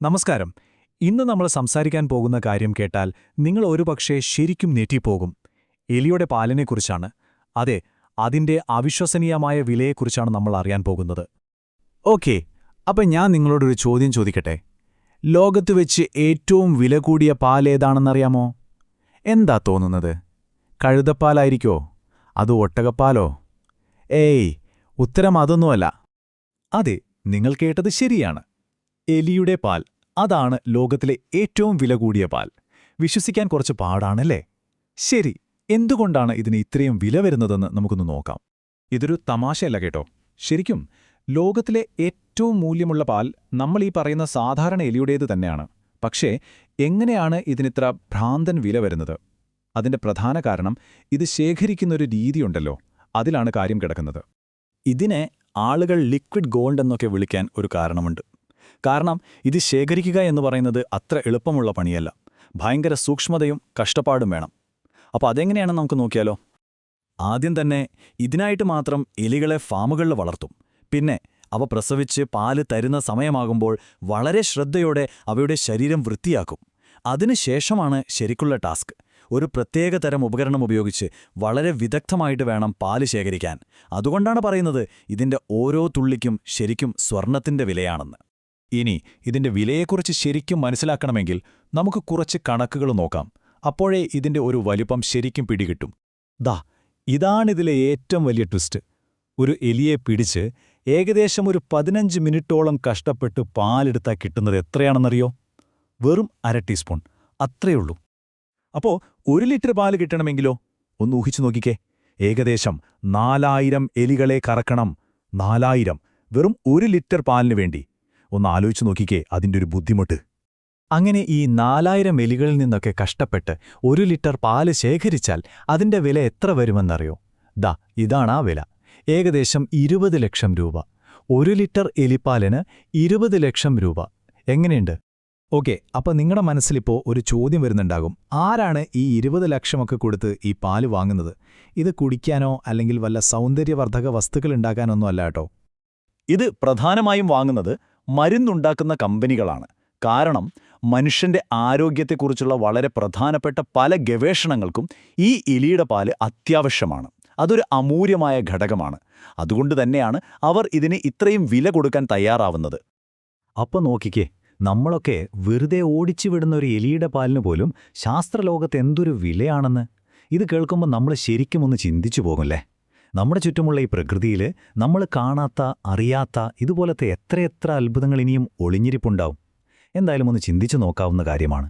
നമസ്കാരം. ഇന്ന് നമ്മൾ സംസാരിക്കാൻ പോകുന്ന കാര്യം കേട്ടാൽ നിങ്ങൾ ഒരുപക്ഷേ ശരിക്കും ഞെട്ടിപ്പോകും. എലിയുടെ പാലിനെക്കുറിച്ചാണ്. അതെ, അതിന്റെ അവിശ്വസനീയമായ വിലയെക്കുറിച്ചാണ് നമ്മൾ അറിയാൻ പോകുന്നത്. ഓക്കേ, അപ്പം ഞാൻ നിങ്ങളോടൊരു ചോദ്യം ചോദിക്കട്ടെ. ലോകത്ത് വെച്ച് ഏറ്റവും വില കൂടിയ പാലേതാണെന്നറിയാമോ? എന്താ തോന്നുന്നത്? കഴുതപ്പാലായിരിക്കോ? അതോ ഒട്ടകപ്പാലോ? ഏയ്, ഉത്തരം അതൊന്നുമല്ല. അതെ, നിങ്ങൾ കേട്ടത് ശരിയാണ്. എലിയുടെ പാൽ. അതാണ് ലോകത്തിലെ ഏറ്റവും വില കൂടിയ പാൽ. വിശ്വസിക്കാൻ കുറച്ച് പാടാണല്ലേ? ശരി, എന്തുകൊണ്ടാണ് ഇതിന് ഇത്രയും വില വരുന്നതെന്ന് നമുക്കൊന്ന് നോക്കാം. ഇതൊരു തമാശയല്ല കേട്ടോ. ശരിക്കും ലോകത്തിലെ ഏറ്റവും മൂല്യമുള്ള പാൽ നമ്മൾ ഈ പറയുന്ന സാധാരണ എലിയുടേത് തന്നെയാണ്. പക്ഷേ എങ്ങനെയാണ് ഇതിനിത്ര ഭ്രാന്തൻ വില വരുന്നത്? അതിന്റെ പ്രധാന കാരണം ഇത് ശേഖരിക്കുന്നൊരു രീതിയുണ്ടല്ലോ, അതിലാണ് കാര്യം കിടക്കുന്നത്. ഇതിനെ ആളുകൾ ലിക്വിഡ് ഗോൾഡ് എന്നൊക്കെ വിളിക്കാൻ ഒരു കാരണമുണ്ട്. കാരണം ഇത് ശേഖരിക്കുക എന്ന് പറയുന്നത് അത്ര എളുപ്പമുള്ള പണിയല്ല. ഭയങ്കര സൂക്ഷ്മതയും കഷ്ടപ്പാടും വേണം. അപ്പോൾ അതെങ്ങനെയാണെന്ന് നമുക്ക് നോക്കിയാലോ. ആദ്യം തന്നെ ഇതിനായിട്ട് മാത്രം എലികളെ ഫാമുകളിൽ വളർത്തും. പിന്നെ അവ പ്രസവിച്ച് പാല് തരുന്ന സമയമാകുമ്പോൾ വളരെ ശ്രദ്ധയോടെ അവയുടെ ശരീരം വൃത്തിയാക്കും. അതിനുശേഷമാണ് ശരിക്കുള്ള ടാസ്ക്. ഒരു പ്രത്യേക തരം ഉപകരണം ഉപയോഗിച്ച് വളരെ വിദഗ്ധമായിട്ട് വേണം പാല് ശേഖരിക്കാൻ. അതുകൊണ്ടാണ് പറയുന്നത് ഇതിന്റെ ഓരോ തുള്ളിക്കും ശരിക്കും സ്വർണത്തിന്റെ വിലയാണെന്ന്. ഇനി ഇതിന്റെ വിലയെക്കുറിച്ച് ശരിക്കും മനസ്സിലാക്കണമെങ്കിൽ നമുക്ക് കുറച്ച് കണക്കുകൾ നോക്കാം. അപ്പോഴേ ഇതിന്റെ ഒരു വലിപ്പം ശരിക്കും പിടികിട്ടും. ഇതാണിതിലെ ഏറ്റവും വലിയ ട്വിസ്റ്റ്. ഒരു എലിയെ പിടിച്ച് ഏകദേശം ഒരു 15 മിനിറ്റോളം കഷ്ടപ്പെട്ട് പാലെടുത്താൽ കിട്ടുന്നത് എത്രയാണെന്നറിയോ? വെറും അര ടീസ്പൂൺ, അത്രയുള്ളൂ. അപ്പോ 1 ലിറ്റർ പാല് കിട്ടണമെങ്കിലോ? ഒന്ന് ഊഹിച്ചു നോക്കിക്കേ. ഏകദേശം 4000 എലികളെ കറക്കണം. 4000 വെറും 1 ലിറ്റർ പാലിന് വേണ്ടി. ഒന്ന് ആലോചിച്ചു നോക്കിക്കേ അതിൻ്റെ ഒരു ബുദ്ധിമുട്ട്. അങ്ങനെ ഈ 4000 എലികളിൽ നിന്നൊക്കെ കഷ്ടപ്പെട്ട് 1 ലിറ്റർ പാല് ശേഖരിച്ചാൽ അതിന്റെ വില എത്ര വരുമെന്നറിയോ? ഇതാണാ വില. ഏകദേശം 20 ലക്ഷം രൂപ. 1 ലിറ്റർ എലിപ്പാലിന് 20 ലക്ഷം രൂപ. എങ്ങനെയുണ്ട്? ഓക്കെ, അപ്പോൾ നിങ്ങളുടെ മനസ്സിലിപ്പോൾ ഒരു ചോദ്യം വരുന്നുണ്ടാകും. ആരാണ് ഈ 20 ലക്ഷമൊക്കെ കൊടുത്ത് ഈ പാല് വാങ്ങുന്നത്? ഇത് കുടിക്കാനോ അല്ലെങ്കിൽ വല്ല സൗന്ദര്യവർദ്ധക വസ്തുക്കൾ ഉണ്ടാക്കാനൊന്നും അല്ല കേട്ടോ. ഇത് പ്രധാനമായും വാങ്ങുന്നത് മരുന്നുണ്ടാക്കുന്ന കമ്പനികളാണ്. കാരണം മനുഷ്യന്റെ ആരോഗ്യത്തെക്കുറിച്ചുള്ള വളരെ പ്രധാനപ്പെട്ട പല ഗവേഷണങ്ങൾക്കും ഈ എലിയുടെ പാല് അത്യാവശ്യമാണ്. അതൊരു അമൂല്യമായ ഘടകമാണ്. അതുകൊണ്ട് തന്നെയാണ് അവർ ഇതിന് ഇത്രയും വില കൊടുക്കാൻ തയ്യാറാവുന്നത്. അപ്പോൾ നോക്കിക്കേ, നമ്മളൊക്കെ വെറുതെ ഓടിച്ചു വിടുന്ന ഒരു എലിയുടെ പാലിന് പോലും ശാസ്ത്രലോകത്ത് എന്തൊരു വിലയാണെന്ന്. ഇത് കേൾക്കുമ്പോൾ നമ്മൾ ശരിക്കും ഒന്ന് ചിന്തിച്ചു പോകുമല്ലേ? നമ്മുടെ ചുറ്റുമുള്ള ഈ പ്രകൃതിയിൽ നമ്മൾ കാണാത്ത, അറിയാത്ത ഇതുപോലത്തെ എത്രയെത്ര അത്ഭുതങ്ങൾ ഇനിയും ഒളിഞ്ഞിരിപ്പുണ്ടാവും. എന്തായാലും ഒന്ന് ചിന്തിച്ചു നോക്കാവുന്ന കാര്യമാണ്.